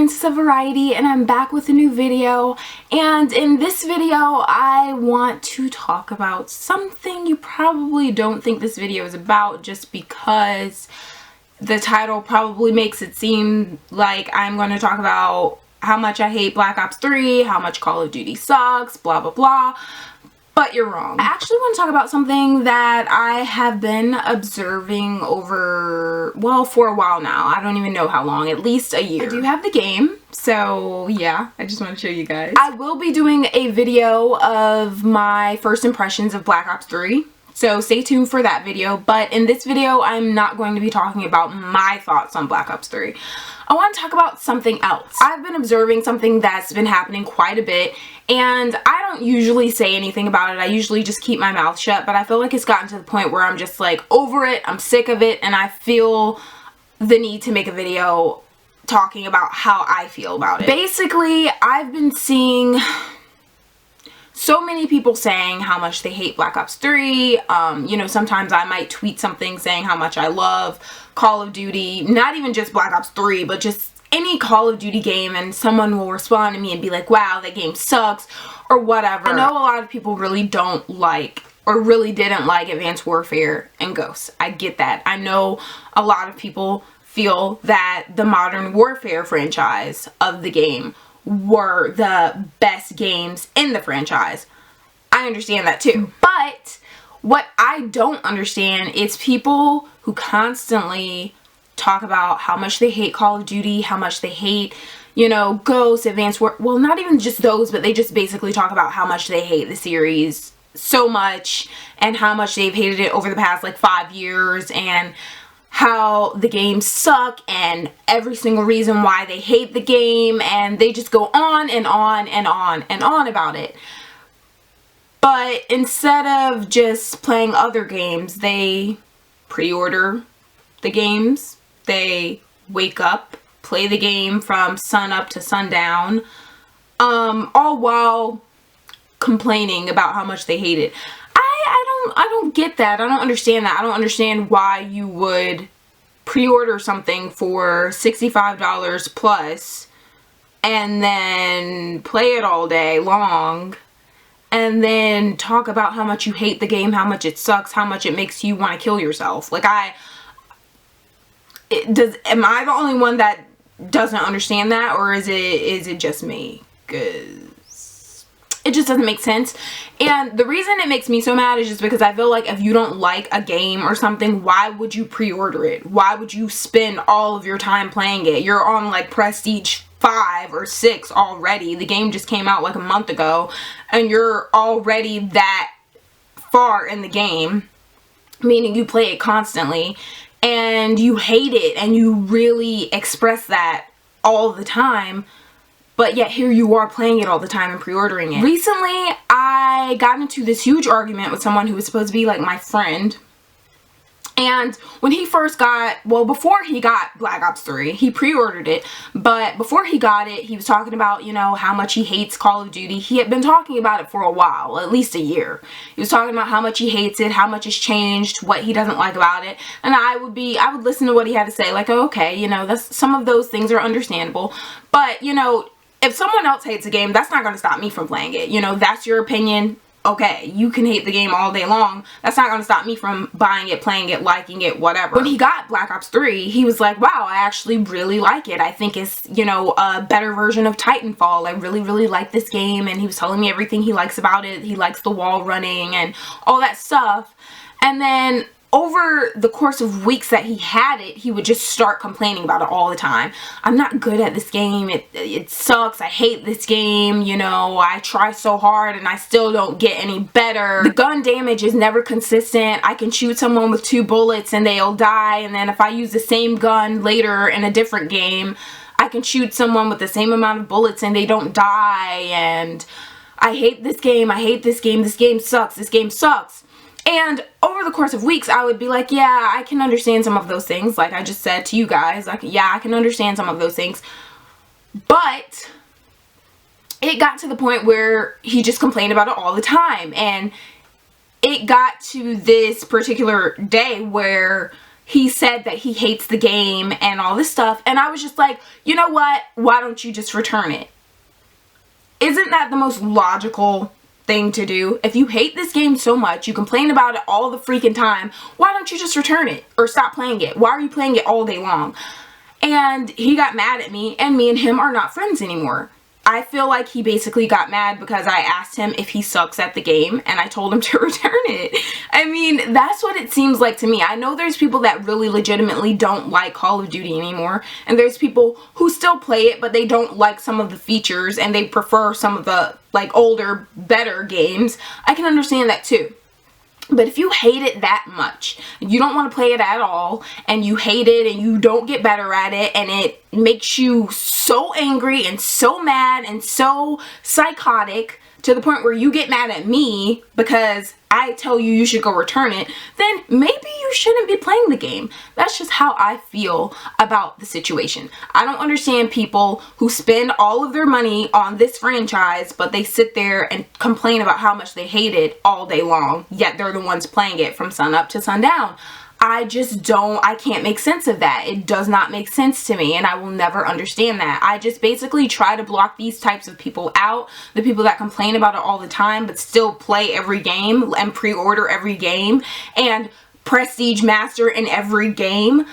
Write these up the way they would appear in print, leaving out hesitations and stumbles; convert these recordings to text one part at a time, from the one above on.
Princess of Variety, and I'm back with a new video. And in this video I want to talk about something you probably don't think this video is about, just because the title probably makes it seem like I'm going to talk about how much I hate Black Ops 3, how much Call of Duty sucks, blah blah blah. But you're wrong. I actually want to talk about something that I have been observing over, well, for a while now. I don't even know how long, at least a year. I do have the game, so yeah, I just want to show you guys. I will be doing a video of my first impressions of Black Ops 3. So stay tuned for that video, but in this video I'm not going to be talking about my thoughts on Black Ops 3. I want to talk about something else. I've been observing something that's been happening quite a bit, and I don't usually say anything about it. I usually just keep my mouth shut, but I feel like it's gotten to the point where I'm just like over it, I'm sick of it, and I feel the need to make a video talking about how I feel about it. Basically, I've been seeing so many people saying how much they hate Black Ops 3. You know, sometimes I might tweet something saying how much I love Call of Duty, not even just Black Ops 3, but just any Call of Duty game, and someone will respond to me and be like, wow, that game sucks, or whatever. I know a lot of people really don't like, or really didn't like, Advanced Warfare and Ghosts. I get that. I know a lot of people feel that the Modern Warfare franchise of the game were the best games in the franchise. I understand that too. But what I don't understand is people who constantly talk about how much they hate Call of Duty, how much they hate, you know, Ghosts, Advanced War, well, not even just those, but they just basically talk about how much they hate the series so much, and how much they've hated it over the past like 5 years, and how the games suck, and every single reason why they hate the game, and they just go on and on and on and on about it. But instead of just playing other games, they pre-order the games, they wake up, play the game from sun up to sundown, all while complaining about how much they hate it. I don't get that. I don't understand that. I don't understand why you would pre-order something for $65 plus and then play it all day long and then talk about how much you hate the game, how much it sucks, how much it makes you want to kill yourself. Like, am I the only one that doesn't understand that, or is it just me? 'Cause it just doesn't make sense. And the reason it makes me so mad is just because I feel like if you don't like a game or something, why would you pre-order it? Why would you spend all of your time playing it? You're on like Prestige 5 or 6 already. The game just came out like a month ago, and you're already that far in the game, meaning you play it constantly, and you hate it, and you really express that all the time. But yet here you are playing it all the time and pre-ordering it. Recently, I got into this huge argument with someone who was supposed to be like my friend. And when he first got, well, before he got Black Ops 3, he pre-ordered it. But before he got it, he was talking about, you know, how much he hates Call of Duty. He had been talking about it for a while, at least a year. He was talking about how much he hates it, how much it's changed, what he doesn't like about it. And I would listen to what he had to say, like, oh, okay, you know, some of those things are understandable. But, you know, if someone else hates a game, that's not going to stop me from playing it. You know, that's your opinion. Okay, you can hate the game all day long. That's not going to stop me from buying it, playing it, liking it, whatever. When he got Black Ops 3, he was like, wow, I actually really like it. I think it's, you know, a better version of Titanfall. I really, really like this game. And he was telling me everything he likes about it. He likes the wall running and all that stuff. And then over the course of weeks that he had it, he would just start complaining about it all the time. I'm not good at this game. It sucks. I hate this game. You know, I try so hard and I still don't get any better. The gun damage is never consistent. I can shoot someone with 2 bullets and they'll die. And then if I use the same gun later in a different game, I can shoot someone with the same amount of bullets and they don't die. And I hate this game. I hate this game. This game sucks. This game sucks. And over the course of weeks, I would be like, yeah, I can understand some of those things. Like I just said to you guys, like, yeah, I can understand some of those things. But it got to the point where he just complained about it all the time. And it got to this particular day where he said that he hates the game and all this stuff. And I was just like, you know what? Why don't you just return it? Isn't that the most logical thing to do? If you hate this game so much, you complain about it all the freaking time, why don't you just return it or stop playing it? Why are you playing it all day long? And he got mad at me, and me and him are not friends anymore. I feel like he basically got mad because I asked him if he sucks at the game and I told him to return it. I mean, that's what it seems like to me. I know there's people that really legitimately don't like Call of Duty anymore, and there's people who still play it but they don't like some of the features and they prefer some of the like older, better games. I can understand that too. But if you hate it that much, you don't want to play it at all, and you hate it and you don't get better at it, and it makes you so angry and so mad and so psychotic to the point where you get mad at me because I tell you you should go return it, then maybe you shouldn't be playing the game. That's just how I feel about the situation. I don't understand people who spend all of their money on this franchise, but they sit there and complain about how much they hate it all day long, yet they're the ones playing it from sun up to sundown. I can't make sense of that. It does not make sense to me, and I will never understand that. I just basically try to block these types of people out, the people that complain about it all the time but still play every game and pre-order every game and prestige master in every game.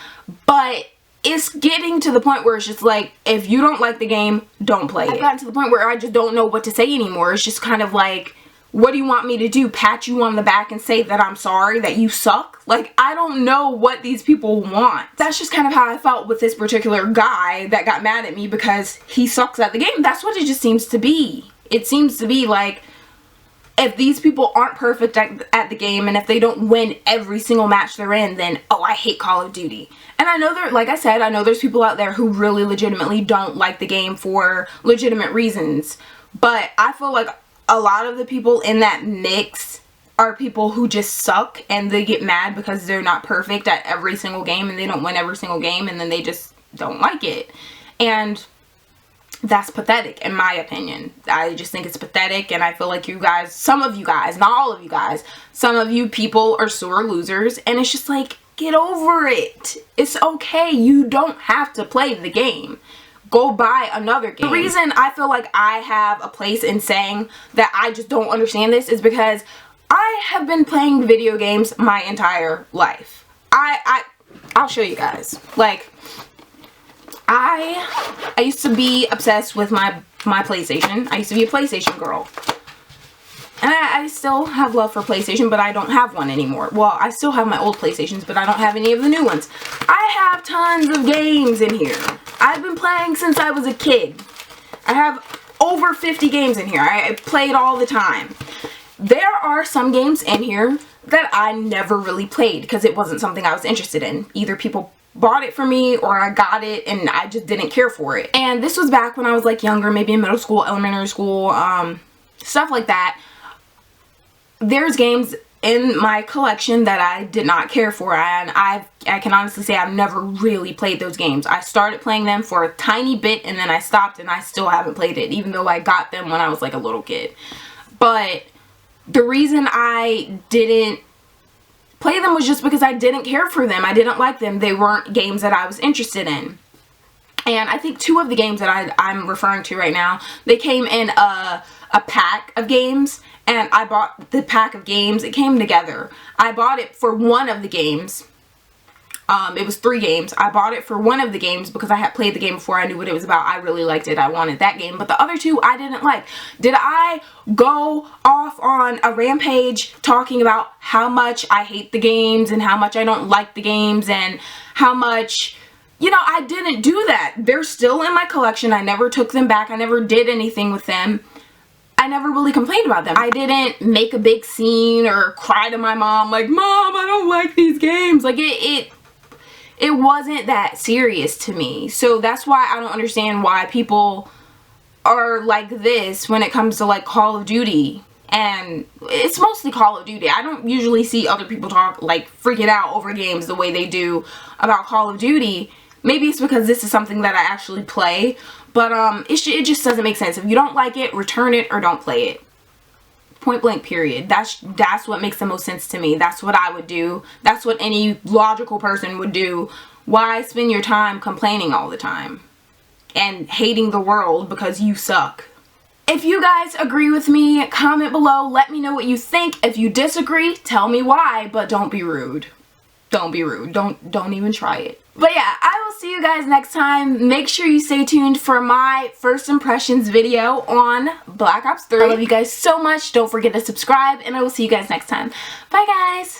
But it's getting to the point where it's just like, if you don't like the game, don't play it. I've gotten to the point where I just don't know what to say anymore. It's just kind of like, what do you want me to do? Pat you on the back and say that I'm sorry, that you suck? Like, I don't know what these people want. That's just kind of how I felt with this particular guy that got mad at me because he sucks at the game. That's what it just seems to be. It seems to be like, if these people aren't perfect at the game and if they don't win every single match they're in, then, oh, I hate Call of Duty. And I know like I said, I know there's people out there who really legitimately don't like the game for legitimate reasons. But I feel like a lot of the people in that mix are people who just suck and they get mad because they're not perfect at every single game and they don't win every single game, and then they just don't like it. And that's pathetic in my opinion. I just think it's pathetic, and I feel like you guys, some of you guys, not all of you guys, some of you people are sore losers, and it's just like, get over it. It's okay. You don't have to play the game. Go buy another game. The reason I feel like I have a place in saying that I just don't understand this is because I have been playing video games my entire life. I'll show you guys. Like, I used to be obsessed with my PlayStation. I used to be a PlayStation girl. And I still have love for PlayStation, but I don't have one anymore. Well, I still have my old PlayStations, but I don't have any of the new ones. I have tons of games in here. I've been playing since I was a kid. I have over 50 games in here. I played all the time. There are some games in here that I never really played because it wasn't something I was interested in. Either people bought it for me or I got it and I just didn't care for it. And this was back when I was like younger, maybe in middle school, elementary school, stuff like that. There's games in my collection that I did not care for, and I can honestly say I've never really played those games. I started playing them for a tiny bit and then I stopped, and I still haven't played it, even though I got them when I was like a little kid. But the reason I didn't play them was just because I didn't care for them. I didn't like them. They weren't games that I was interested in. And I think two of the games that I'm referring to right now, they came in a pack of games, and I bought the pack of games. It came together. I bought it for one of the games. It was 3 games. I bought it for one of the games because I had played the game before. I knew what it was about. I really liked it. I wanted that game. But the other 2 I didn't like. Did I go off on a rampage talking about how much I hate the games and how much I don't like the games and how much... You know, I didn't do that. They're still in my collection. I never took them back. I never did anything with them. I never really complained about them. I didn't make a big scene or cry to my mom like, Mom, I don't like these games. Like, it wasn't that serious to me. So that's why I don't understand why people are like this when it comes to like Call of Duty. And it's mostly Call of Duty. I don't usually see other people talk like freaking out over games the way they do about Call of Duty. Maybe it's because this is something that I actually play, but it just doesn't make sense. If you don't like it, return it or don't play it. Point blank period. That's what makes the most sense to me. That's what I would do. That's what any logical person would do. Why spend your time complaining all the time and hating the world because you suck? If you guys agree with me, comment below, let me know what you think. If you disagree, tell me why, but don't be rude. Don't be rude. Don't even try it. But yeah, I will see you guys next time. Make sure you stay tuned for my first impressions video on Black Ops 3. I love you guys so much. Don't forget to subscribe, and I will see you guys next time. Bye, guys.